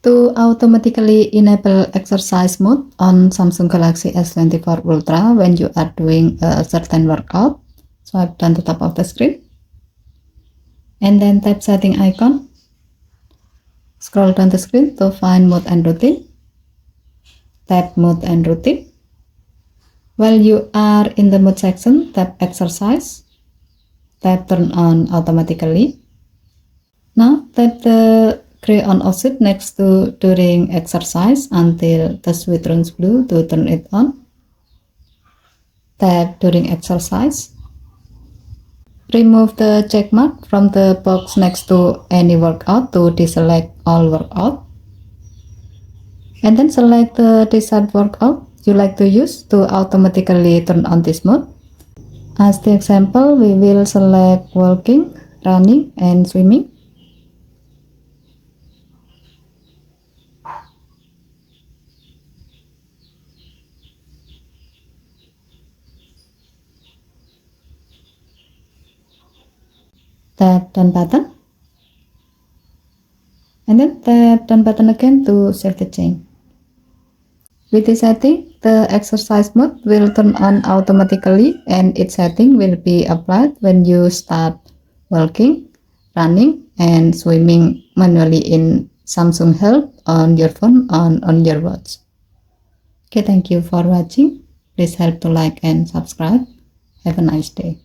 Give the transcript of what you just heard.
To automatically enable exercise mode on Samsung Galaxy S24 Ultra when you are doing a certain workout, swipe down the top of the screen and then tap setting icon. Scroll down the screen to find mode and routine. Tap mode and routine. While you are in the mode section, tap exercise. Tap turn on automatically. Now tap the gray on off switch next to during exercise until the switch turns blue to turn it on. Tap during exercise. Remove the check mark from the box next to any workout to deselect all workout. And then select the desired workout you like to use to automatically turn on this mode. As the example, we will select walking, running, and swimming. Tap done button and then tap done button again to save the change. With this setting, the exercise mode will turn on automatically and its setting will be applied when you start walking, running, and swimming manually in Samsung Health on your phone on your watch. Okay, thank you for watching. Please help to like and subscribe. Have a nice day.